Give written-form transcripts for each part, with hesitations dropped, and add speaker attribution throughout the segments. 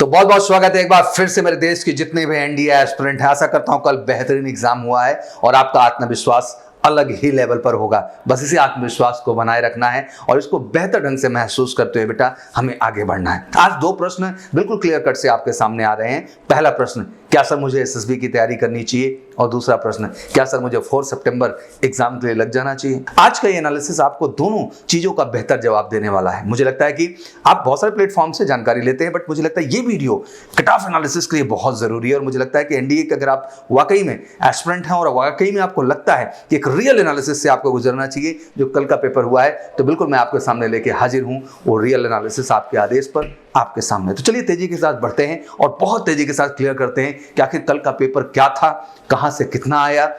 Speaker 1: तो बहुत बहुत स्वागत है एक बार फिर से मेरे देश के जितने भी एनडीए एस्पिरेंट हैं। आशा करता हूं कल बेहतरीन एग्जाम हुआ है और आपका आत्मविश्वास अलग ही लेवल पर होगा। बस इसी आत्मविश्वास को बनाए रखना है और इसको बेहतर ढंग से महसूस करते हुए बेटा हमें आगे बढ़ना है। आज दो प्रश्न बिल्कुल क्लियर कट से आपके सामने आ रहे हैं। पहला प्रश्न, क्या सर मुझे एसएसबी की तैयारी करनी चाहिए? और दूसरा प्रश्न, क्या सर मुझे 4 सितंबर एग्जाम के लिए लग जाना चाहिए? आज का ये एनालिसिस आपको दोनों चीजों का बेहतर जवाब देने वाला है। मुझे लगता है कि आप बहुत सारे प्लेटफॉर्म से जानकारी लेते हैं, बट मुझे लगता है ये वीडियो कट ऑफ एनालिसिस के लिए बहुत जरूरी है। और मुझे लगता है कि एनडीए के अगर आप वाकई में एस्पिरेंट हैं और वाकई में आपको लगता है कि एक रियल एनालिसिस से आपको गुजरना चाहिए, जो कल का पेपर हुआ है, तो बिल्कुल मैं आपके सामने लेके हाजिर हूं वो रियल एनालिसिस आपके आदेश पर आपके सामने। तो चलिए तेजी के साथ बढ़ते हैं और बहुत तेजी के साथ क्लियर करते हैं कि आखिर कल का पेपर क्या था, कहां से कितना आया,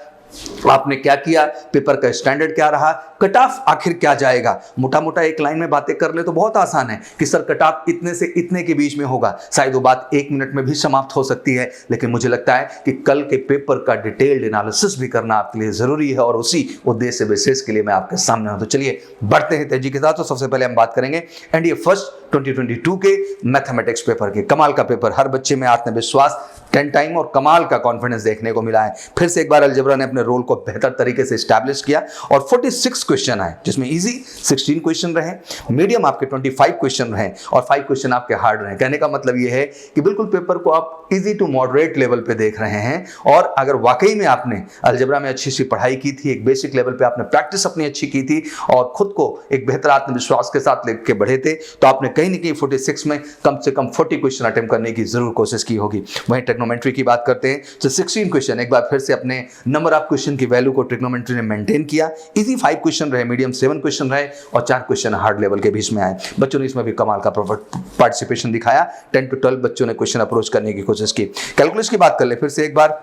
Speaker 1: आपने क्या किया, पेपर का स्टैंडर्ड क्या रहा, कट ऑफ आखिर क्या जाएगा। मोटा मोटा एक लाइन में बातें कर ले तो बहुत आसान है कि सर कट ऑफ इतने से इतने के बीच में होगा। शायद वो बात 1 मिनट में भी समाप्त हो सकती है, लेकिन मुझे लगता है कि कल के पेपर का डिटेल्ड एनालिसिस भी करना आपके लिए जरूरी है और उसी उद्देश्य विशेष के लिए मैं आपके सामने हूं। तो चलिए बढ़ते हैं तेजी के साथ। तो सबसे पहले हम बात करेंगे एनडीए फर्स्ट 2022 के मैथमेटिक्स पेपर के। कमाल का पेपर, हर बच्चे में आत्मविश्वास 10 टाइम और कमाल का कॉन्फिडेंस देखने को मिला है। फिर से एक बार अलजेब्रा ने अपने रोल को बेहतर तरीके से एस्टैब्लिश किया और 46 क्वेश्चन आए, जिसमें इजी 16 क्वेश्चन रहे, मीडियम आपके 25 क्वेश्चन रहे और 5 क्वेश्चन आपके हार्ड रहे। कहने का मतलब यह है कि बिल्कुल पेपर को आप इजी टू मॉडरेट लेवल पे देख रहे हैं। और अगर वाकई में आपने अलजेब्रा में अच्छी सी पढ़ाई की थी, एक बेसिक लेवल पे आपने प्रैक्टिस अपनी अच्छी की थी और खुद को एक बेहतर आत्मविश्वास के साथ लेके बढ़े थे, तो आपने कहीं ना कहीं 46 में कम से कम 40 क्वेश्चन अटेम्प्ट करने की जरूर कोशिश की होगी। वहीं ट्रिग्नोमेट्री की बात करते हैं तो 16 क्वेश्चन, एक बार फिर से अपने नंबर ऑफ क्वेश्चन की वैल्यू को ट्रिग्नोमेट्री ने मेंटेन किया। इजी 5 क्वेश्चन रहे, मीडियम 7 क्वेश्चन रहे और 4 क्वेश्चन हार्ड लेवल के बीच में आए। बच्चों ने इसमें भी कमाल का पार्टिसिपेशन दिखाया। 10 to 12 बच्चों ने क्वेश्चन अप्रोच करने की कोशिश की। कैलकुलस की बात कर ले फिर से एक बार,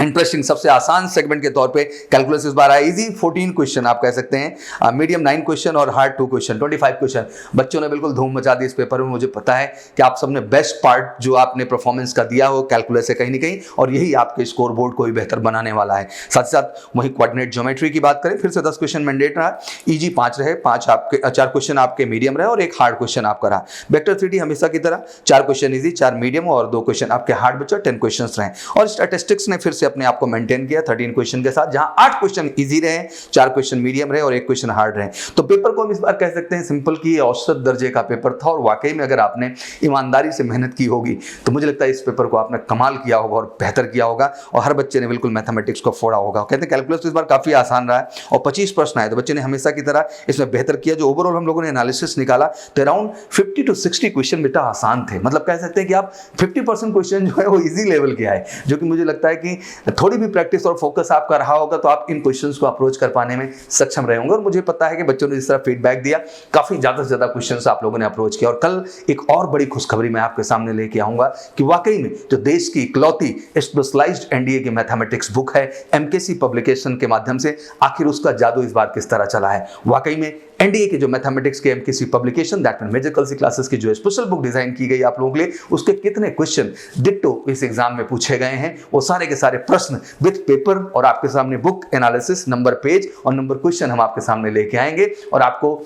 Speaker 1: इंटरेस्टिंग सबसे आसान सेगमेंट के तौर पे कैलकुलस इस बार आया। इजी 14 क्वेश्चन आप कह सकते हैं, मीडियम 9 क्वेश्चन और हार्ड 2 क्वेश्चन, 25 क्वेश्चन। बच्चों ने बिल्कुल धूम मचा दी इस पेपर में। मुझे पता है कि आप सबने बेस्ट पार्ट जो आपने परफॉर्मेंस का दिया हो कैलकुलस से कहीं ना कहीं, और यही आपके स्कोर बोर्ड को भी बेहतर बनाने वाला है। साथ ही साथ वही कोऑर्डिनेट ज्योमेट्री की बात करें फिर से 10 क्वेश्चन मैंडेट रहा। इजी 5 रहे, 5 आपके 4 क्वेश्चन आपके मीडियम रहे और एक हार्ड क्वेश्चन आपका रहा। वेक्टर 3D हमेशा की तरह 4 क्वेश्चन इजी, 4 मीडियम और 2 क्वेश्चन आपके हार्ड बचा, 10 क्वेश्चन रहे। और स्टैटिस्टिक्स ने फिर से अपने आप को मेंटेन किया 13 क्वेश्चन के साथ, जहां 8 क्वेश्चन इजी रहे, 4 क्वेश्चन मीडियम रहे और 1 क्वेश्चन हार्ड रहे। तो पेपर को हम इस बार कह सकते हैं सिंपल की औसत दर्जे का पेपर था और वाकई में अगर आपने ईमानदारी से मेहनत की होगी तो मुझे लगता है इस पेपर को आपने कमाल किया होगा और बेहतर किया होगा और हर बच्चे ने बिल्कुल मैथमेटिक्स को फोड़ा होगा। कहते हैं कैलकुलस इस बार काफी आसान रहा है और 25 प्रश्न आए, तो बच्चे ने हमेशा की तरह इसमें बेहतर किया। जो ओवरऑल हम लोगों ने एनालिसिस निकाला तो अराउंड 50 to 60 क्वेश्चन बेटा आसान थे। मतलब कह सकते हैं कि आप 50% क्वेश्चन जो है वो इजी लेवल के आए, जो कि मुझे लगता है कि थोड़ी भी प्रैक्टिस और फोकस आपका रहा होगा तो आप इन क्वेश्चंस को अप्रोच कर पाने में सक्षम रहे होंगे। और मुझे पता है कि बच्चों ने जिस तरह फीडबैक दिया, काफी ज्यादा से ज्यादा क्वेश्चंस आप लोगों ने अप्रोच किया। और कल एक और बड़ी खुशखबरी मैं आपके सामने लेके आऊंगा कि वाकई में जो देश की इकलौती स्पेशलाइज्ड एनडीए की मैथमेटिक्स बुक है एमकेसी पब्लिकेशन के माध्यम से, आखिर उसका जादू इस बार किस तरह चला है। वाकई में एनडीए के जो मैथमेटिक्स के MKC publication that mean major Kalsi classes की जो स्पेशल बुक डिजाइन की गई आप लोगों के लिए, उसके कितने क्वेश्चन डिट्टो इस एग्जाम में पूछे गए हैं, वो सारे के सारे प्रश्न विद पेपर और आपके सामने बुक एनालिसिस, नंबर पेज और नंबर क्वेश्चन हम आपके सामने लेके आएंगे और आपको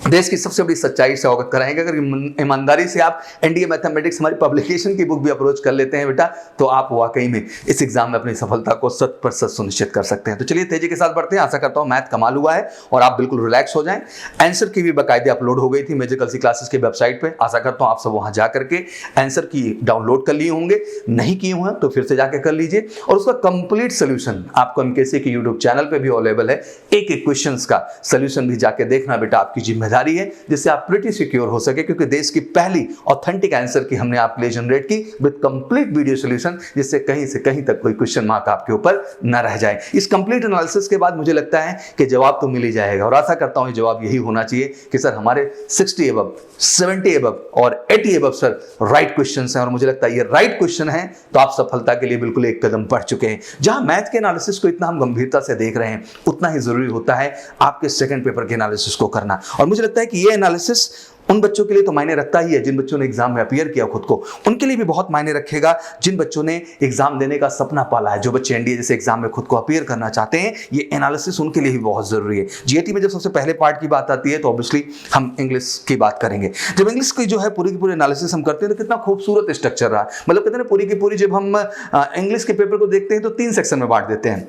Speaker 1: देश की सबसे बड़ी सच्चाई से अवगत कराएंगे। अगर ईमानदारी से आप एनडीए मैथमेटिक्स हमारी पब्लिकेशन की बुक भी अप्रोच कर लेते हैं बेटा, तो आप वाकई में इस एग्जाम में अपनी सफलता को 100% सुनिश्चित कर सकते हैं। तो चलिए तेजी के साथ बढ़ते हैं। आशा करता हूं मैथ कमाल हुआ है और आप बिल्कुल रिलैक्स हो जाएं। आंसर की भी बाकायदे अपलोड हो गई थी मेजर कलसी क्लासेस के वेबसाइट पर। आशा करता हूं आप सब वहां जा करके आंसर की डाउनलोड कर लिए होंगे, नहीं किए हुए तो फिर से जाकर कर लीजिए। और उसका कंप्लीट सोल्यूशन आपको एमकेसी के यूट्यूब चैनल पर भी अवेलेबल है। एक एक क्वेश्चन का सोल्यूशन भी जाके देखना बेटा आपकी जिम्मेदारी है, जिससे आप प्रीटी सिक्योर हो सके, क्योंकि देश की पहली ऑथेंटिक आंसर की हमने आपके लिए जनरेट की विद कंप्लीट वीडियो सॉल्यूशन, जिससे कहीं से कहीं तक कोई क्वेश्चन मार्क आपके ऊपर न रह जाए। इस कंप्लीट एनालिसिस के बाद मुझे लगता है कि जवाब तो मिल ही जाएगा और आशा करता हूं ये जवाब यही होना चाहिए कि सर हमारे 60 अबव, 70 अबव और 80 अबव सर राइट क्वेश्चन हैं। और मुझे लगता है ये राइट क्वेश्चन है तो आप सफलता के लिए बिल्कुल एक कदम बढ़ चुके हैं। जहां मैथ के एनालिसिस को इतना हम गंभीरता से देख रहे हैं, उतना ही जरूरी होता है आपके सेकंड पेपर के एनालिसिस को करना। और मुझे लगता है कि ये एनालिसिस उन बच्चों के लिए तो मायने रखता ही है जिन बच्चों ने एग्जाम में अपीयर किया खुद को, उनके लिए भी बहुत मायने रखेगा जिन बच्चों ने एग्जाम देने का सपना पाला है। जो बच्चे एनडीए जैसे एग्जाम में खुद को अपीयर करना चाहते हैं, ये एनालिसिस उनके लिए भी बहुत जरूरी है। जीएटी में जब सबसे पहले पार्ट की बात आती है तो ऑब्वियसली हम इंग्लिश की बात करेंगे। जब इंग्लिश की जो है पूरी की पूरी एनालिसिस हम करते हैं तो कितना खूबसूरत स्ट्रक्चर रहा, मतलब कहते हैं ना पूरी की पूरी जब हम इंग्लिश के पेपर को देखते हैं तो 3 सेक्शन में बांट देते हैं।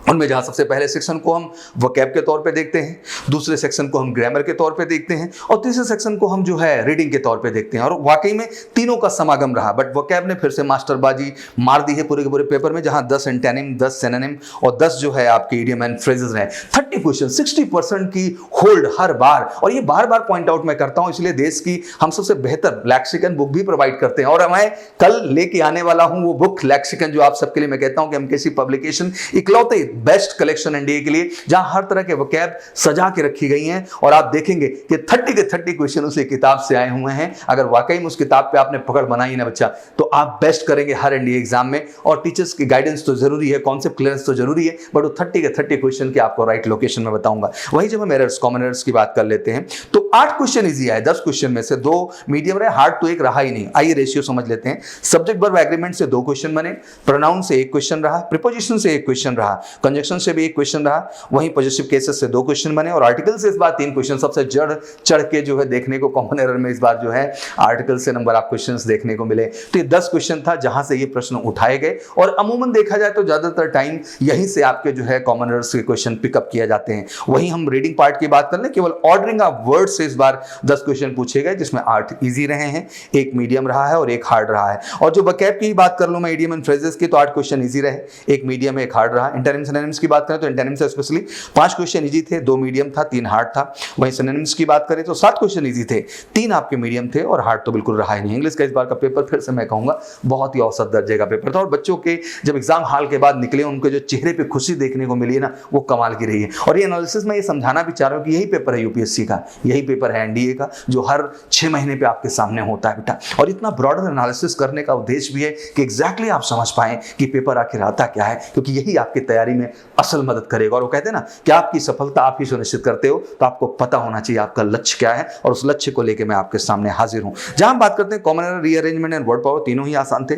Speaker 1: उनमें जहाँ सबसे पहले सेक्शन को हम वोकैब के तौर पे देखते हैं, दूसरे सेक्शन को हम ग्रामर के तौर पे देखते हैं और तीसरे सेक्शन को हम जो है रीडिंग के तौर पे देखते हैं। और वाकई में तीनों का समागम रहा, बट वोकैब ने फिर से मास्टरबाजी मार दी है पूरे के पूरे पेपर में, जहाँ 10 एंटोनिम, 10 सिनोनिम और 10 जो है आपके इडियम एंड फ्रेजेस हैं। 30 क्वेश्चन, 60% की होल्ड हर बार, और ये बार बार पॉइंट आउट मैं करता हूँ, इसलिए देश की हम सबसे बेहतर लैक्सिकन बुक भी प्रोवाइड करते हैं। और मैं कल लेके आने वाला हूँ वो बुक लैक्सिकन, जो आप सबके लिए मैं कहता हूँ कि एमकेसी पब्लिकेशन इकलौते बेस्ट कलेक्शन एनडीए के लिए, जहां हर तरह के वोकैब सजा के रखी गई हैं। और आप देखेंगे कि 30 के 30 क्वेश्चन उसी किताब से आए हुए हैं। अगर वाकई में उस किताब पे आपने पकड़ बनाई ना बच्चा, तो आप बेस्ट करेंगे हर एनडीए एग्जाम में। और टीचर्स की गाइडेंस तो जरूरी है, कॉन्सेप्ट क्लियरेंस तो जरूरी है, बट वो 30 के 30 क्वेश्चन के आपको राइट लोकेशन में बताऊंगा। वही जब हम एरर्स, कॉमन एरर्स की बात कर लेते हैं तो 8 क्वेश्चन इजी आए, 10 क्वेश्चन में से 2 मीडियम रहे, हार्ड तो एक रहा ही नहीं। आइए रेशियो समझ लेते हैं। सब्जेक्ट वर्ब एग्रीमेंट से 2 क्वेश्चन बने, प्रोनाउन से 1 क्वेश्चन रहा, प्रीपोजिशन से 1 क्वेश्चन रहा, कंजक्शन से भी 1 क्वेश्चन रहा, वहीं पॉजिटिव केसेस से 2 क्वेश्चन बने और आर्टिकल से इस बार 3 क्वेश्चन। सबसे चढ़ के जो है देखने को कॉमन एरर में इस बार जो है आर्टिकल से नंबर आप क्वेश्चंस देखने को मिले। तो ये 10 क्वेश्चन था जहां से ये प्रश्न उठाए गए और अमूमन देखा जाए तो ज्यादातर टाइम यहीं से आपके जो है कॉमन एरर्स के क्वेश्चन पिकअप किए जाते हैं। वहीं हम रीडिंग पार्ट की बात कर लें, केवल ऑर्डरिंग ऑफ वर्ड से इस बार 10 क्वेश्चन पूछे गए, जिसमें 8 इजी रहे हैं, 1 मीडियम रहा है और 1 हार्ड रहा है। और जो वोकैब की बात कर लूं मैं इडियम एंड फ्रेजेस की, तो 8 क्वेश्चन इजी रहे, 1 मीडियम 1 हार्ड रहा। एंटोनिम्स सिनोनिम्स की बात करें तो एंटोनिम्स स्पेशली 5 क्वेश्चन इजी थे, 2 मीडियम था, 3 हार्ड था। वहीं सिनोनिम्स की बात करें तो 7 क्वेश्चन इजी थे, 3 आपके मीडियम थे और हार्ड तो बिल्कुल रहा ही नहीं। इंग्लिश का इस बार का पेपर फिर से मैं कहूंगा बहुत ही औसत दर्जे का पेपर था और बच्चों के जब एग्जाम हॉल के बाद निकले उनके जो चेहरे पे खुशी देखने को मिली है ना, वो कमाल की रही है। और ये एनालिसिस में ये समझाना भी चाह रहा हूं कि यही पेपर है यूपीएससी का, यही पेपर है एनडीए का, जो हर 6 महीने पे आपके सामने होता है बेटा। और इतना ब्रॉडर एनालिसिस करने का उद्देश्य भी है कि एग्जैक्टली आप समझ पाएं कि पेपर आखिर आता क्या है, क्योंकि यही आपकी तैयारी में असल मदद करेगा। और वो कहते हैं ना कि आपकी सफलता आप ही सुनिश्चित करते हो, तो आपको पता होना चाहिए आपका लक्ष्य क्या है और उस लक्ष्य को लेकर मैं आपके सामने हाजिर हूं। जहां हम बात करते हैं common error, rearrangement and word power, तीनों ही आसान थे।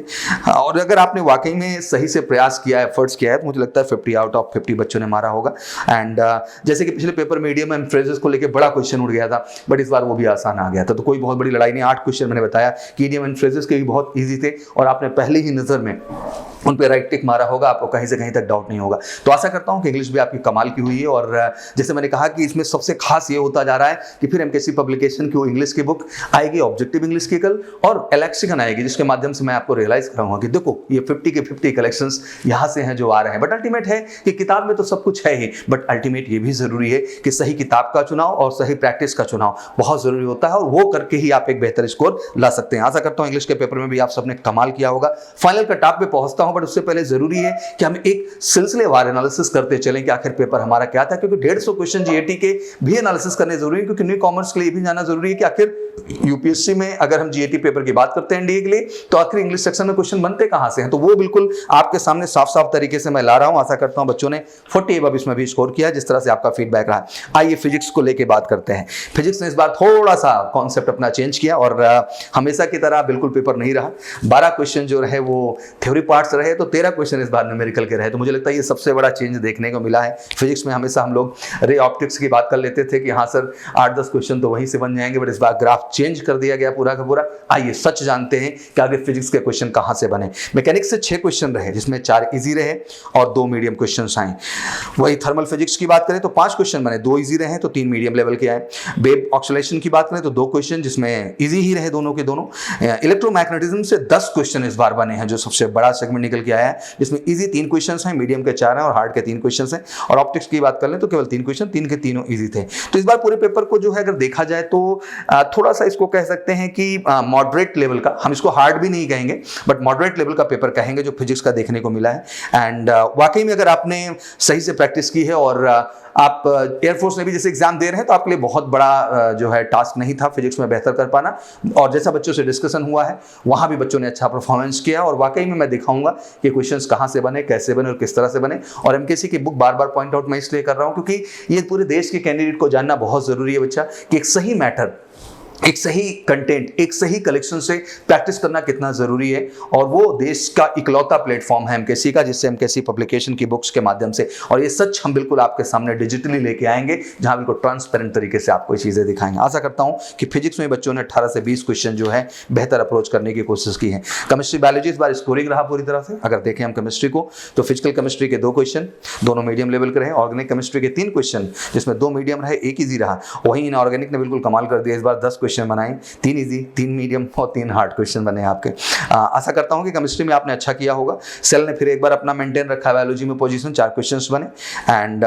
Speaker 1: और अगर आपने वाकई में सही से प्रयास किया, एफर्ट्स किया है, तो मुझे लगता है 50 आउट ऑफ 50 बच्चों ने मारा होगा। एंड जैसे कि पिछले पेपर में इडियम एंड फ्रेजेस को लेकर बड़ा क्वेश्चन उठ गया था, बट इस बार वो भी आसान आ गया था, तो कोई बहुत बड़ी लड़ाई नहीं। 8 क्वेश्चन मैंने बताया कि इडियम एंड फ्रेजेस के भी बहुत ईजी थे और आपने पहले ही नजर में उन पे राइट टिक मारा होगा, आपको कहीं से कहीं तक डाउट नहीं होगा। तो आशा करता हूं कि इंग्लिश भी आपकी कमाल की हुई है। और जैसे मैंने कहा कि इसमें सबसे खास ये होता जा रहा है कि फिर एमकेसी पब्लिकेशन की वो इंग्लिश की बुक आएगी, ऑब्जेक्टिव इंग्लिश की कल, और लैक्सिकन आएगी, जिसके माध्यम से मैं आपको रियलाइज कराऊंगा कि देखो ये 50 के 50 कलेक्शंस यहां से हैं जो आ रहे हैं। बट अल्टीमेट है कि किताब में तो सब कुछ है ही, बट अल्टीमेट ये भी जरूरी है कि सही किताब का चुनाव और सही प्रैक्टिस का चुनाव बहुत जरूरी होता है, और वो करके ही आप एक बेहतर स्कोर ला सकते हैं। आशा करता हूं इंग्लिश के पेपर में भी आप सबने कमाल किया होगा। फाइनल का टॉप पे पहुंचता हूं, बट उससे पहले जरूरी है कि हम एक सिलसिलेवार एनालिसिस करते चलें कि आखिर पेपर हमारा क्या था, क्योंकि 150 क्वेश्चन जीएटी के भी एनालिसिस करने जरूरी है, क्योंकि न्यू कॉमर्स के लिए भी जानना जरूरी है कि आखिर यूपीएससी में अगर हम जीएटी पेपर की बात करते हैं एनडीए के लिए, तो आखिर इंग्लिश सेक्शन में क्वेश्चन बनते कहां से हैं। तो वो बिल्कुल आपके सामने साफ साफ तरीके से मैं ला रहा हूं। आशा करता हूं बच्चों ने 40 अब इसमें भी स्कोर किया, जिस तरह से आपका फीडबैक रहा। आइए फिजिक्स को लेकर बात करते हैं। फिजिक्स ने इस बार थोड़ा सा कॉन्सेप्ट अपना चेंज किया और हमेशा की तरह बिल्कुल पेपर नहीं रहा। 12 क्वेश्चन जो रहे वो थ्योरी पार्ट्स रहे, तो 13 क्वेश्चन इस बार न्यूमेरिकल के रहे। तो मुझे लगता है ये सबसे बड़ा चेंज देखने को मिला है। फिजिक्स में हमेशा हम लोग रे ऑप्टिक्स की बात कर लेते थे कि हाँ सर 8-10 क्वेश्चन तो वहीं से बन जाएंगे, बट इस बार ग्राफ चेंज कर दिया गया पूरा का पूरा। आइए सच जानते हैं कि आगे फिजिक्स के क्वेश्चन कहां से बने। मैकेनिक्स से 6 क्वेश्चन रहे, जिसमें 4 इजी रहे और 2 मीडियम क्वेश्चन आए। वही थर्मल फिजिक्स की बात करें तो 5 क्वेश्चन बने, 2 इजी रहे तो 3 मीडियम लेवल के आए। वेव ऑक्सीलेशन की बात करें तो 2 क्वेश्चन, जिसमें इजी ही रहे दोनों के दोनों। इलेक्ट्रोमैग्नेटिज्म से 10 क्वेश्चन इस बार बने हैं, जो सबसे बड़ा सेगमेंट निकल के आया है, जिसमें इजी 3 क्वेश्चन हैं, मीडियम के 4 हैं और हार्ड के 3 क्वेश्चन हैं। और ऑप्टिक्स की बात कर लें तो केवल 3 क्वेश्चन, 3 के तीनों इजी थे। तो इस बार पूरे पेपर को जो है अगर देखा जाए तो थोड़ा सा इसको कह सकते हैं कि मॉडरेट लेवल का, हम इसको हार्ड भी नहीं कहेंगे बट मॉडरेट लेवल का पेपर कहेंगे जो फिजिक्स का देखने को मिला है। एंड वाकई में अगर आपने सही से प्रैक्टिस की है और आप एयरफोर्स नेवी जैसे एग्जाम दे रहे हैं, तो आपके लिए बहुत बड़ा जो है टास्क नहीं था फिजिक्स में बेहतर कर पाना। और जैसा बच्चों से डिस्कशन हुआ है, वहां भी बच्चों ने अच्छा परफॉर्मेंस किया और वाकई में मैं दिखाऊंगा कि क्वेश्चंस कहां से बने, कैसे बने और किस तरह से बने। और एमकेसी की बुक बार बार पॉइंट आउट मैं इसलिए कर रहा हूं क्योंकि ये पूरे देश के कैंडिडेट को जानना बहुत जरूरी है बच्चा, कि एक सही मैटर एक सही कंटेंट, एक सही कलेक्शन से प्रैक्टिस करना कितना जरूरी है। और वो देश का इकलौता प्लेटफॉर्म है एमकेसी का, जिससे एमकेसी पब्लिकेशन की बुक्स के माध्यम से, और ये सच हम बिल्कुल आपके सामने डिजिटली लेके आएंगे, जहां बिल्कुल ट्रांसपेरेंट तरीके से आपको ये चीजें दिखाएंगे। आशा करता हूं कि फिजिक्स में बच्चों ने 18 से 20 क्वेश्चन जो है बेहतर अप्रोच करने की कोशिश की है। केमिस्ट्री बायोलॉजी इस बार स्कोरिंग रहा पूरी तरह से। अगर देखें हम केमिस्ट्री को, तो फिजिकल केमिस्ट्री के 2 क्वेश्चन दोनों मीडियम लेवल के रहे, ऑर्गेनिक केमिस्ट्री के 3 क्वेश्चन जिसमें 2 मीडियम रहे, 1 ईजी रहा। वहीं इनऑर्गेनिक ने बिल्कुल कमाल कर दिया, इस बार 10 क्वेश्चन बनाए, 3 इजी, 3 मीडियम और 3 हार्ड क्वेश्चन बने आपके। आशा करता हूं कि केमिस्ट्री में आपने अच्छा किया होगा। सेल ने फिर एक बार अपना मेंटेन रखा, बायोलॉजी में पोजीशन, 4 क्वेश्चंस बने। एंड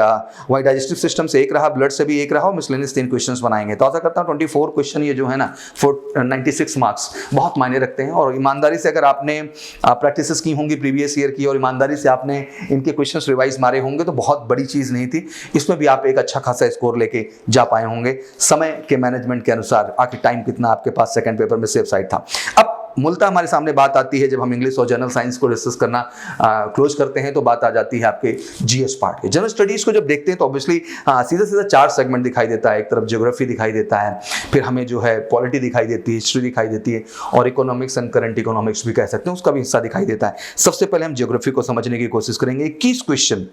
Speaker 1: वही डाइजेस्टिव सिस्टम से 1 रहा, ब्लड से भी 1 रहा, और मिसलेनियस 3 क्वेश्चंस बनाएंगे। तो आशा करता हूं 24 क्वेश्चन ये जो है ना 96 मार्क्स बहुत मायने रखते हैं। और ईमानदारी से अगर आपने प्रैक्टिस की होंगी प्रीवियस ईयर की, और ईमानदारी से आपने इनके क्वेश्चंस रिवाइज मारे होंगे, तो बहुत बड़ी चीज नहीं थी, इसमें भी आप एक अच्छा खासा स्कोर लेके जा पाए होंगे समय के मैनेजमेंट के अनुसार। आखिर टाइम कितना आपके पास सेकंड पेपर में सेफ साइड था। अब मूलतः हमारे सामने बात आती है, जब हम इंग्लिश और जनरल साइंस को डिस्कस करना क्लोज करते हैं, तो बात आ जाती है आपके जीएस पार्ट के। जनरल स्टडीज को जब देखते हैं तो ऑब्वियसली सीधा सीधा 4 सेगमेंट दिखाई देता है। एक तरफ ज्योग्राफी दिखाई देता है, फिर हमें जो है पॉलिटी दिखाई देती है, हिस्ट्री दिखाई देती है, और इकोनॉमिक्स एंड करंट इकोनॉमिक्स भी कह सकते हैं, उसका भी हिस्सा दिखाई देता है। सबसे पहले हम ज्योग्राफी को समझने की कोशिश करेंगे। 21 क्वेश्चन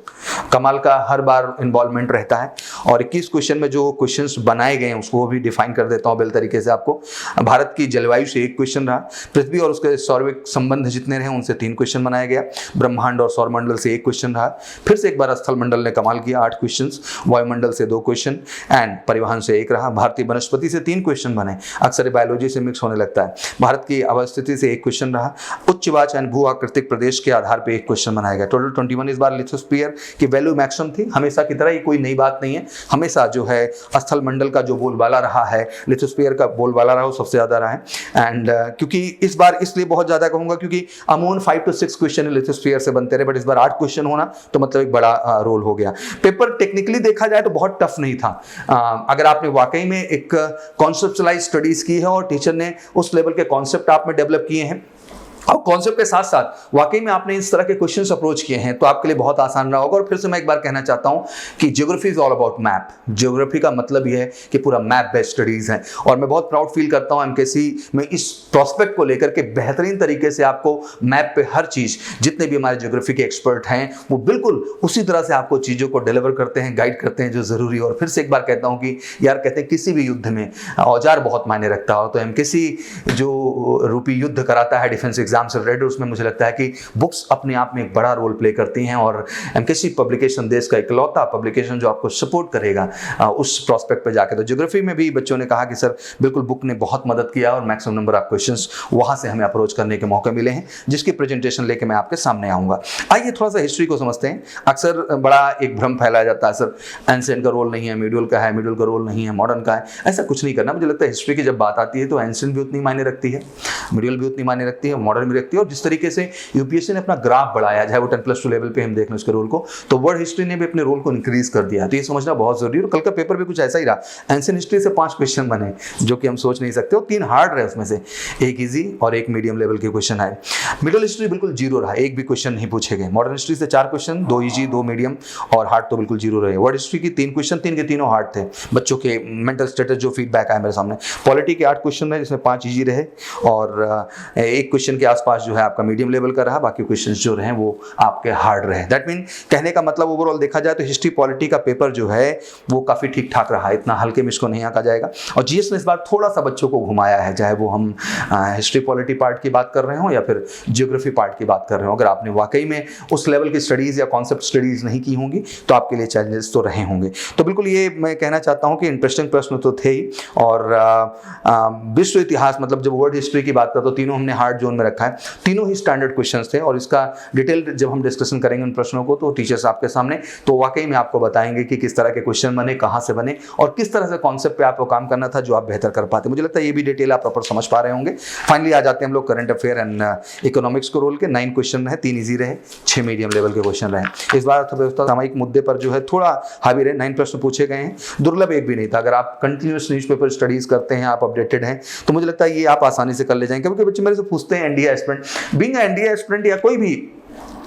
Speaker 1: कमाल का हर बार इन्वॉल्वमेंट रहता है, और 21 क्वेश्चन में जो क्वेश्चन बनाए गए हैं उसको भी डिफाइन कर देता हूं बेल तरीके से आपको। भारत की जलवायु से 1 क्वेश्चन रहा, पृथ्वी और उसके सौरविक संबंध जितने रहे उनसे 3 क्वेश्चन बनाया गया, ब्रह्मांड और सौरमंडल से 1 क्वेश्चन रहा, फिर से एक बार स्थल मंडल ने कमाल किया 8 क्वेश्चन, वायुमंडल से 2 क्वेश्चन, एंड परिवहन से 1 रहा, भारतीय वनस्पति से 3 क्वेश्चन बने, अक्सर बायोलॉजी से मिक्स होने लगता है, भारत की अवस्थिति से 1 क्वेश्चन रहा, उच्चवाच एंड भू आकृतिक प्रदेश के आधार पर 1 क्वेश्चन बनाया गया। टोटल 21 इस बार लिथोस्फीयर की वैल्यू मैक्सिमम थी। हमेशा की तरह ये कोई नई बात नहीं है, हमेशा जो है स्थल मंडल का जो बोलबाला रहा है, लिथोस्फीयर का बोलबाला रहा, वो सबसे ज्यादा रहा है। एंड क्योंकि इस बार इसलिए बहुत ज्यादा कहूंगा क्योंकि अमून 5 to 6 क्वेश्चन लिथोस्फीयर से बनते रहे, बट इस बार 8 क्वेश्चन होना तो मतलब एक बड़ा रोल हो गया। पेपर टेक्निकली देखा जाए तो बहुत टफ नहीं था। अगर आपने वाकई में एक कॉन्सेप्चुअलाइज स्टडीज की है और टीचर ने उस लेवल के कॉन्सेप्ट आप में डेवलप किए हैं, और कॉन्सेप्ट के साथ साथ वाकई में आपने इस तरह के क्वेश्चंस अप्रोच किए हैं, तो आपके लिए बहुत आसान रहा होगा। और फिर से मैं एक बार कहना चाहता हूं कि geography is all about map. Geography का मतलब यह है कि पूरा मैप बेस्ड स्टडीज है, और मैं बहुत प्राउड फील करता हूं एमकेसी में इस प्रोस्पेक्ट को लेकर के बेहतरीन तरीके से आपको मैप पे हर चीज, जितने भी हमारे ज्योग्राफी के एक्सपर्ट हैं वो बिल्कुल उसी तरह से आपको चीजों को डिलीवर करते हैं, गाइड करते हैं जो जरूरी। और फिर से एक बार कहता हूं कि यार कहते हैं किसी भी युद्ध में औजार बहुत मायने रखता हो, तो एमकेसी जो रूपी युद्ध कराता है डिफेंस एग्जाम से रिलेटेड, उसमें मुझे लगता है कि बुक्स अपने आप में एक बड़ा रोल प्ले करती हैं। और एमकेसी पब्लिकेशन देश का इकलौता पब्लिकेशन जो आपको सपोर्ट करेगा उस प्रोस्पेक्ट पे जाके। तो ज्योग्राफी में भी बच्चों ने कहा कि सर बिल्कुल बुक ने बहुत मदद किया, और मैक्सिमम नंबर ऑफ क्वेश्चंस वहां से हमें अप्रोच करने के मौके मिले हैं, जिसकी प्रेजेंटेशन लेके मैं आपके सामने आऊंगा। आइए थोड़ा सा हिस्ट्री को समझते हैं। अक्सर बड़ा एक भ्रम फैलाया जाता है, सर एंशिएंट का रोल नहीं है, मीडियल का है, मीडियल का रोल नहीं है, मॉडर्न का है। ऐसा कुछ नहीं करना। मुझे लगता है हिस्ट्री की जब बात आती है तो एंशिएंट भी उतनी मायने रखती है, मीडियल भी उतनी मायने रखती है, मॉडर्न भी रखती है। और जिस तरीके से यूपीएससी ने अपना ग्राफ बढ़ाया, चाहे वो 10+2 लेवल पे हम देख लें उसके रोल को, तो वर्ल्ड हिस्ट्री ने भी अपने रोल को इंक्रीज कर दिया। तो ये समझना बहुत जरूरी है। और कल का पेपर भी कुछ ऐसा ही रहा। एंशिएंट हिस्ट्री से 5 क्वेश्चन बने, जो कि हम सोच नहीं सकते, और 3 हार्ड रहे, उसमें से 1 इजी और 1 मीडियम लेवल के क्वेश्चन आए। मिडिल हिस्ट्री बिल्कुल 0 रहा, 1 भी क्वेश्चन नहीं पूछे गए। मॉडर्न हिस्ट्री से 4 क्वेश्चन, 2 इजी 2 मीडियम, और हार्ड तो बिल्कुल 0 रहे। वर्ल्ड हिस्ट्री की 3 क्वेश्चन, 3 के तीनों हार्ड थे। बच्चों के मेंटल स्टेटस जो फीडबैक आया मेरे सामने। पॉलिटी के 8 क्वेश्चन रहे, जिसमें 5 इजी रहे, और 1 क्वेश्चन के आसपास जो है आपका मीडियम लेवल का रहा, बाकी क्वेश्चंस जो रहे वो आपके हार्ड रहे। दैट मीन कहने का मतलब ओवरऑल देखा जाए तो हिस्ट्री पॉलिटी का पेपर जो है वो काफी ठीक ठाक रहा, इतना हल्के में इसको नहीं आंका जाएगा। और जीएस ने इस बार थोड़ा सा बच्चों को घुमाया है, चाहे वो हम हिस्ट्री पॉलिटी पार्ट की बात कर रहे हो या फिर ज्योग्राफी पार्ट की बात कर रहे हो। अगर आपने वाकई में उस लेवल की स्टडीज या कॉन्सेप्ट स्टडीज नहीं की होंगी तो आपके लिए चैलेंजेस तो रहे होंगे। तो बिल्कुल ये मैं कहना चाहता हूं कि इंटरेस्टिंग प्रश्न तो थे ही। और विश्व इतिहास मतलब जब वर्ल्ड हिस्ट्री की बात करते तो तीनों हमने हार्ड जोन में रखा है, तीनों ही स्टैंडर्ड क्वेश्चंस थे। और इसका डिटेल जब हम डिस्कशन करेंगे उन प्रश्नों को तो टीचर्स आपके सामने तो वाकई में आपको बताएंगे कि किस तरह के क्वेश्चन बने, कहां से बने, और किस तरह से कॉन्सेप्ट पे आपको काम करना था जो आप बेहतर कर पाते। मुझे लगता है ये भी डिटेल आप प्रॉपर समझ पा रहे होंगे। फाइनली आ जाते हैं हम लोग करंट अफेयर एंड इकोनॉमिक्स को रोल के। 9 क्वेश्चन रहे, 3 इजी रहे, 6 मीडियम लेवल के क्वेश्चन रहे। इस बार अर्थव्यवस्था सामयिक मुद्दे पर जो है थोड़ा हावी रहे, 9 प्रश्न पूछे गए हैं, दुर्लभ एक भी नहीं था। अगर आप कंटिन्यूस न्यूज़पेपर स्टडीज करते हैं, आप अपडेटेड हैं, तो मुझे लगता है ये आप आसानी से कर ले जाएंगे। क्योंकि बच्चे मेरे से पूछते हैं NDA aspirant, being NDA aspirant या कोई भी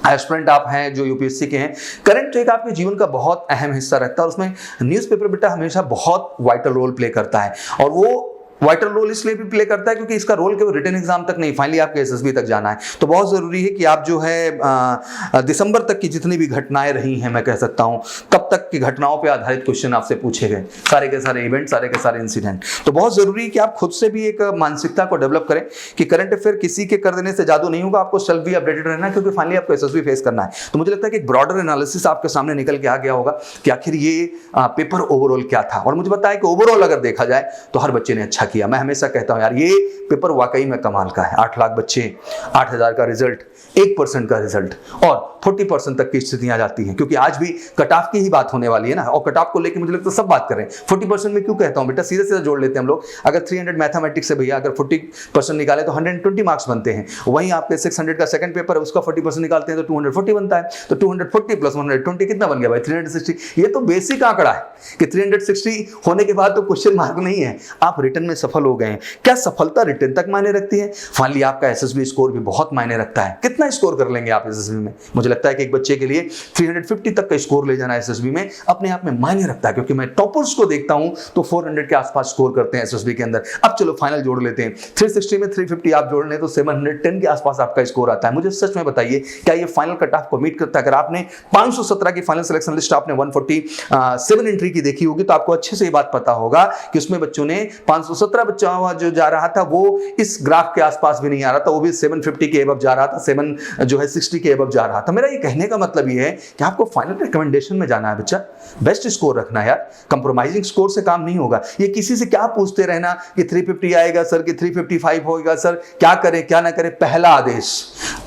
Speaker 1: एस्पिरेंट आप हैं जो यूपीएससी के हैं, करंट एक आपके जीवन का बहुत अहम हिस्सा रहता है, और उसमें न्यूज़पेपर बेटा हमेशा बहुत वाइटल रोल प्ले करता है। और वो वाइटल रोल इसलिए भी प्ले करता है क्योंकि इसका रोल केवल रिटन एग्जाम तक नहीं, फाइनली आपके एसएसबी तक जाना है। तो बहुत जरूरी है कि आप जो है दिसंबर तक की जितनी भी घटनाएं रही हैं, मैं कह सकता हूं तब तक की घटनाओं पर आधारित क्वेश्चन आपसे पूछे गए, सारे के सारे इवेंट, सारे के सारे इंसिडेंट। तो बहुत जरूरी है कि आप खुद से भी एक मानसिकता को डेवलप करें कि करंट अफेयर किसी के कर देने से जादू नहीं होगा, आपको सेल्फ भी अपडेटेड रहना है, क्योंकि फाइनली आपको एसएसबी फेस करना है। तो मुझे लगता है कि एक ब्रॉडर एनालिसिस आपके सामने निकल के आ गया होगा कि आखिर ये पेपर ओवरऑल क्या था। और मुझे बताया कि ओवरऑल अगर देखा जाए तो हर बच्चे ने अच्छा किया। मैं हमेशा कहता हूं यार ये पेपर वाकई में कमाल का है। 8 लाख बच्चे, 8000 का रिजल्ट, 1% का रिजल्ट और 40% तक की स्थितियां जाती हैं, क्योंकि आज भी कट ऑफ की ही बात होने वाली है ना, और कट ऑफ को लेकर मुझे लगता है सब बात कर रहे हैं। 40% में क्यों कहता हूं बेटा, सीधे सीधे जोड़ लेते हैं हम लोग। अगर 300 मैथमेटिक्स से भैया अगर 40% निकाले तो 120 मार्क्स बनते हैं। वहीं आपके 600 का सेकंड पेपर है, उसका 40% निकालते हैं तो 240 बनता है। तो 240 प्लस 120 कितना बन गया भाई? 360। ये तो बेसिक आंकड़ा है कि 360 होने के बाद तो क्वेश्चन मार्क नहीं है, आप रिटर्न में सफल हो गए हैं। क्या सफलता रिटर्न तक मायने रखती है? फाइनली आपका एसएसबी स्कोर भी बहुत मायने रखता है। कितना स्कोर कर लेंगे आप एसएसबी में? मुझे लगता है कि एक बच्चे के लिए 350 तक का स्कोर ले जाना एसएसबी में अपने आप में मायने रखता है, क्योंकि मैं टॉपर्स को देखता हूं तो 400 के आसपास स्कोर करते हैं एसएसबी के अंदर। अब चलो फाइनल जोड़ लेते हैं, 360 में 350 आप जोड़ लें तो 710 के आसपास आपका स्कोर आता है। मुझे सच में बताइए क्या ये फाइनल कट ऑफ को मीट करता है? अगर आपने 517 की फाइनल सिलेक्शन लिस्ट आपने 147 एंट्री की देखी होगी तो आपको अच्छे से ये बात पता होगा कि उसमें बच्चों ने 517 बच्चा जो जा रहा था वो इस ग्राफ के आसपास भी नहीं आ रहा था, वो भी 750 के एबव जा रहा था, 760 के एबव जा रहा था। मेरा ये कहने का मतलब ये है कि आपको फाइनल रिकमेंडेशन में जाना है बच्चा, बेस्ट स्कोर रखना है यार, कंप्रोमाइजिंग स्कोर से काम नहीं होगा। ये किसी से क्या पूछते रहना कि 350 आएगा सर कि 355 होगा सर, क्या करें क्या ना करें। पहला आदेश,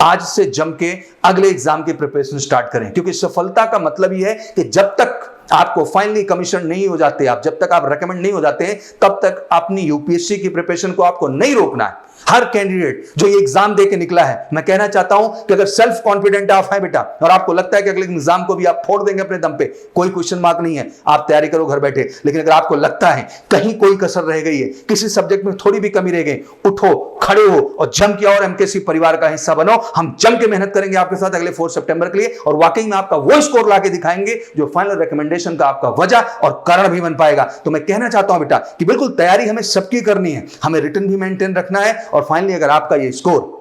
Speaker 1: आज से जम के अगले एग्जाम की प्रिपरेशन स्टार्ट करें, क्योंकि सफलता का मतलब ये है कि जब तक आपको फाइनली कमीशन नहीं हो जाते, आप जब तक आप रेकमेंड नहीं हो जाते हैं, तब तक अपनी यूपीएससी की प्रिपरेशन को आपको नहीं रोकना है। हर कैंडिडेट जो ये एग्जाम दे के निकला है, मैं कहना चाहता हूं कि अगर सेल्फ कॉन्फिडेंट आप हैं बेटा और आपको लगता है कि अगले एग्जाम को भी आप फोड़ देंगे अपने दम पे, कोई क्वेश्चन मार्क नहीं है, आप तैयारी करो घर बैठे। लेकिन अगर आपको लगता है कहीं कोई कसर रह गई है, किसी सब्जेक्ट में थोड़ी भी कमी रह गई, उठो, खड़े हो और जम के और एमकेसी परिवार का हिस्सा बनो। हम जम के मेहनत करेंगे आपके साथ अगले 4 सितंबर के लिए, और वाकई में आपका वो स्कोर लाके दिखाएंगे जो फाइनल रिकमेंडेशन का आपका वजह और कारण भी बन पाएगा। तो मैं कहना चाहता हूं बेटा कि बिल्कुल तैयारी हमें सबकी करनी है, हमें रिटर्न भी मेंटेन रखना है, और फाइनली अगर आपका ये स्कोर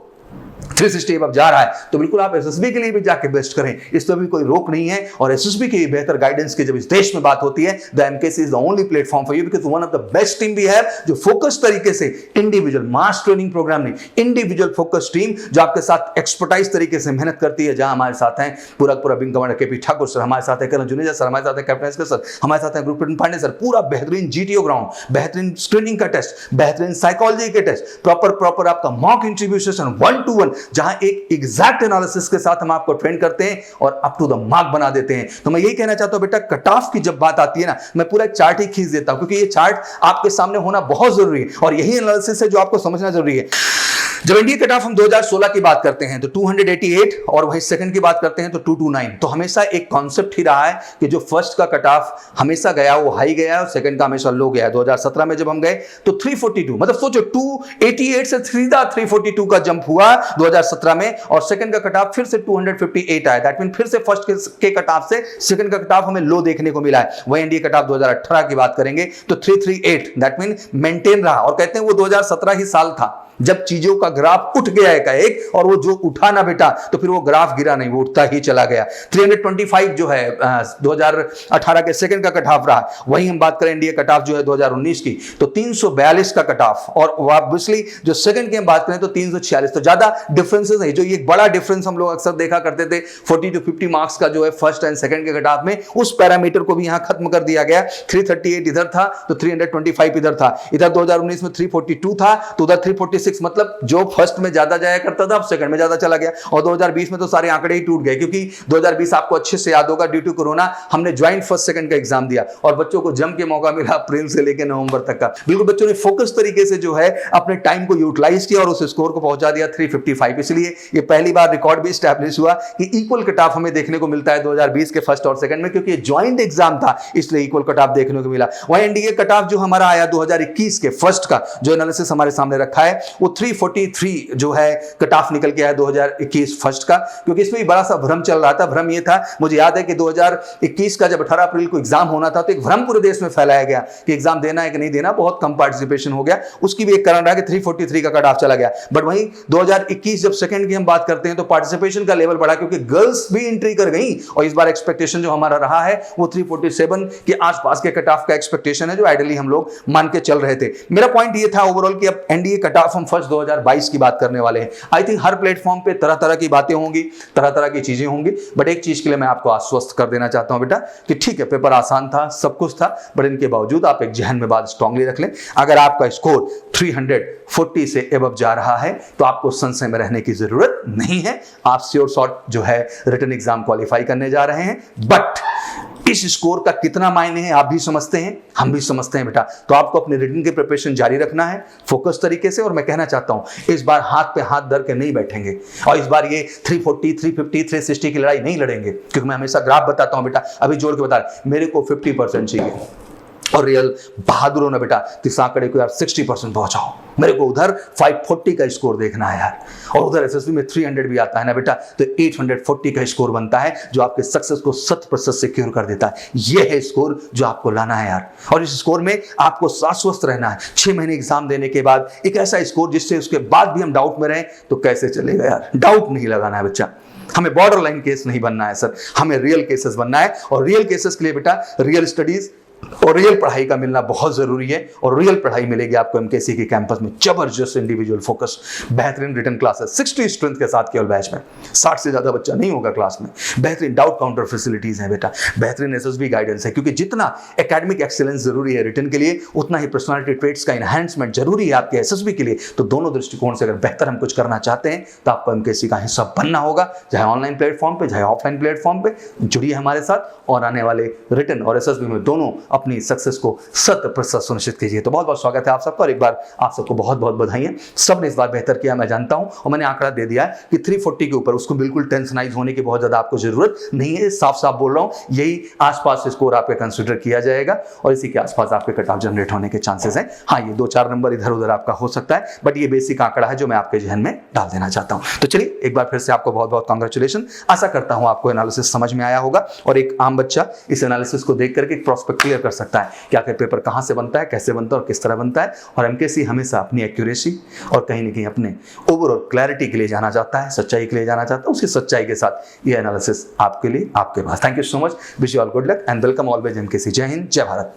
Speaker 1: 360 अब जा रहा है तो बिल्कुल आप एसएसबी के लिए भी जाके बेस्ट करें, इस पर भी कोई रोक नहीं है। और एसएसबी की बेहतर गाइडेंस की जब इस देश में बात होती है, the MKC is the only platform for you, because one of the best team we have, जो फोकस तरीके से इंडिविजुअल मास ट्रेनिंग प्रोग्राम नहीं, इंडिविजुअल फोकस टीम जो आपके साथ एक्सपर्टाइज तरीके से मेहनत करती है। जहां हमारे साथ हैं पूरा wing commander KP Thakur sir, हमारे साथ है करण जुनेजा सर, हमारे साथ है कैप्टन एसके सर, हमारे साथ है ग्रुप पांडे सर, पूरा बेहतरीन जीटीओ ग्राउंड, बेहतरीन स्क्रीनिंग का टेस्ट, बेहतरीन साइकोलॉजी के टेस्ट, प्रॉपर आपका मॉक इंटरव्यू सेशन 1-to-1, जहां एक एग्जैक्ट एनालिसिस के साथ हम आपको ट्रेन करते हैं और अप टू द मार्क बना देते हैं। तो मैं यही कहना चाहता हूं बेटा, कट ऑफ की जब बात आती है ना, मैं पूरा चार्ट ही खींच देता हूं, क्योंकि ये चार्ट आपके सामने होना बहुत जरूरी है और यही एनालिसिस है जो आपको समझना जरूरी है। जब इंडिया कट ऑफ हम 2016 की बात करते हैं तो 288 और वही सेकंड की बात करते हैं तो 229। तो हमेशा एक कॉन्सेप्ट ही रहा है कि जो फर्स्ट का कट ऑफ हमेशा गया वो हाई गया और सेकंड का हमेशा लो गया। 2017 में जब हम गए तो 342, मतलब सोचो 288 से सीधा 342 का जंप हुआ 2017 में, और सेकंड का कट ऑफ फिर से 258 आया। दैट मीन फिर से फर्स्ट के कट ऑफ से सेकंड का कट ऑफ हमें लो देखने को मिला है। वही इंडिया कट ऑफ 2018 की बात करेंगे तो 338, दैट मीन मेंटेन रहा, और कहते हैं वो 2017 ही साल था जब चीजों का ग्राफ उठ गया एक, और वो जो उठा ना बेटा तो फिर वो ग्राफ गिरा नहीं, वो उठता ही चला गया। 325 जो है 2018 के सेकंड का कट ऑफ रहा। वहीं हम बात करें इंडिया कट ऑफ जो है 2019 की तो 342 का कट ऑफ, और ऑब्वियसली जो सेकंड की हम बात करें तो 346। तो ज्यादा डिफरेंसेस नहीं, जो ये बड़ा डिफरेंस हम लोग अक्सर देखा करते थे 40 to 50 मार्क्स का जो है फर्स्ट एंड सेकंड के कट ऑफ में, उस पैरामीटर को भी यहां खत्म कर दिया गया। 338 इधर था तो 325 इधर था, इधर 2019 में 342 था तो उधर 346, मतलब जो फर्स्ट में ज्यादा जाया करता था अब सेकंड में ज्यादा चला गया। और 2020 में तो सारे आंकड़े ही टूट गए, क्योंकि 2020 आपको अच्छे से याद होगा ड्यू टू कोरोना हमने ज्वाइंट फर्स्ट सेकंड का एग्जाम दिया और बच्चों को जम के मौका मिला अप्रैल से लेकर नवंबर तक का। बिल्कुल बच्चों ने फोकस तरीके से जो है अपने टाइम को यूटिलाइज किया और उस स्कोर को पहुंचा दिया 355। इसलिए ये पहली बार रिकॉर्ड भी स्टैब्लिश हुआ कि इक्वल कट ऑफ हमें देखने को मिलता है 2020 के फर्स्ट और सेकंड में, क्योंकि ज्वाइंट एग्जाम था इसलिए इक्वल कट ऑफ देखने को मिला। वहीं इंडिया कट ऑफ जो हमारा आया 2021 के फर्स्ट का जो एनालिसिस हमारे सामने रखा है वो 343 जो है कट ऑफ निकल के आया 2021 फर्स्ट का, क्योंकि इसमें भी बड़ा सा भ्रम चल रहा था। भ्रम ये था, मुझे याद है कि 2021 का जब 18 अप्रैल को एग्जाम होना था तो एक भ्रम पूरे देश में फैलाया गया कि एग्जाम देना है कि नहीं देना, बहुत कम पार्टिसिपेशन हो गया। उसकी भी एक कारण रहा कि 343 का कट ऑफ चला गया। बट वहीं 2021 जब सेकंड की हम बात करते हैं तो पार्टिसिपेशन का लेवल बढ़ा, क्योंकि गर्ल्स भी एंट्री कर गई और इस बार एक्सपेक्टेशन जो हमारा रहा है वो 347 के आसपास के कट ऑफ का एक्सपेक्टेशन है, जो आइडियली हम लोग मान के चल रहे थे। मेरा पॉइंट ये था ओवरऑल कि अब एनडीए कट ऑफ हम फर्स्ट 2022 की बात करने वाले हैं। आई थिंक हर प्लेटफॉर्म पे तरह तरह की बातें होंगी, तरह तरह की चीजें होंगी, बट एक चीज के लिए मैं आपको आश्वस्त कर देना चाहता हूं बेटा कि ठीक है पेपर आसान था, सब कुछ था, बट इनके बावजूद आप एक जहन में बात स्ट्रांगली रख लें, अगर आपका स्कोर 340 से एबव जा रहा है तो आपको संशय में रहने की जरूरत नहीं है। आप श्योर शॉट जो है रिटन एग्जाम क्वालिफाई करने जा रहे हैं। बट इस स्कोर का कितना मायने है आप भी समझते हैं, हम भी समझते हैं बेटा। तो आपको अपने रिटन की प्रिपरेशन जारी रखना है फोकस तरीके से। और मैं कहना चाहता हूं इस बार हाथ पे हाथ धर के नहीं बैठेंगे और इस बार ये 340, 350, 360 की लड़ाई नहीं लड़ेंगे, क्योंकि मैं हमेशा ग्राफ बताता हूं बेटा, अभी जोड़ के बता, मेरे को 50% चाहिए और रियल बहादुरों ने बेटा इस आंकड़े को यार 60% पहुंचाओ। मेरे को उधर 540 का स्कोर देखना है यार, और उधर एसएसबी में 300 भी आता है ना बेटा, तो 840 का स्कोर बनता है जो आपके सक्सेस को 100% सिक्योर कर देता है। यह है स्कोर जो आपको लाना है यार, और इस स्कोर में आपको शाश्वत रहना है। 6 महीने एग्जाम देने के बाद एक ऐसा स्कोर जिससे उसके बाद भी हम डाउट में रहें तो कैसे चलेगा यार। डाउट नहीं लगाना है बच्चा, हमें बॉर्डर लाइन केस नहीं बनना है सर, हमें रियल केसेस बनना है। और रियल केसेस के लिए बेटा रियल स्टडीज और रियल पढ़ाई का मिलना बहुत जरूरी है, और रियल पढ़ाई मिलेगी आपको एमकेसी के कैंपस में। जबरदस्त इंडिविजुअल फोकस, बेहतरीन रिटन क्लासेस 60 स्ट्रेंथ के साथ केवल बैच में, 60 से ज्यादा बच्चा नहीं होगा क्लास में। बेहतरीन डाउट काउंटर फैसिलिटीज हैं बेटा, बेहतरीन एसएसबी गाइडेंस है, क्योंकि जितना एकेडमिक एक्सीलेंस जरूरी है रिटन के लिए, उतना ही पर्सनालिटी ट्रेट्स का एनहांसमेंट जरूरी है आपके एसएसबी के लिए। तो दोनों दृष्टिकोण से अगर बेहतर हम कुछ करना चाहते हैं तो आपको एमकेसी का हिस्सा बनना होगा, चाहे ऑनलाइन प्लेटफॉर्म पे चाहे ऑफलाइन प्लेटफॉर्म पे। जुड़िए हमारे साथ और आने वाले रिटन और एसएसबी में दोनों अपनी सक्सेस को 100% सुनिश्चित कीजिए। तो बहुत बहुत स्वागत है आप सबका, और एक बार आप सबको बहुत बहुत बधाई। सबने इस बार बेहतर किया मैं जानता हूं, और मैंने आंकड़ा दे दिया है कि 340 के ऊपर, उसको बिल्कुल टेंशनाइज होने की बहुत ज्यादा आपको जरूरत नहीं है। साफ साफ बोल रहा हूं, यही आसपास स्कोर आपका कंसिडर किया जाएगा और इसी के आसपास आपके कट ऑफ जनरेट होने के चांसेस हैं। हाँ, ये 2-4 नंबर इधर उधर आपका हो सकता है, बट ये बेसिक आंकड़ा है जो मैं आपके जहन में डाल देना चाहता हूं। तो चलिए एक बार फिर से आपको बहुत बहुत कांग्रेचुलेशन। आशा करता हूं आपको एनालिसिस समझ में आया होगा, और एक आम बच्चा इस एनालिसिस को देख करके एक प्रोस्पेक्ट क्लियर कर सकता है कि आखिर पेपर कहां से बनता है, कैसे बनता है और किस तरह बनता है। और एमकेसी हमेशा अपनी एक्यूरेसी और कहीं ना कहीं अपने ओवरऑल क्लैरिटी के लिए जाना जाता है, सच्चाई के लिए जाना चाहता है। उसी सच्चाई के साथ ये एनालिसिस आपके लिए, आपके पास। Thank you so much, wish you all good luck and welcome always MKC. जय हिंद, जय भारत।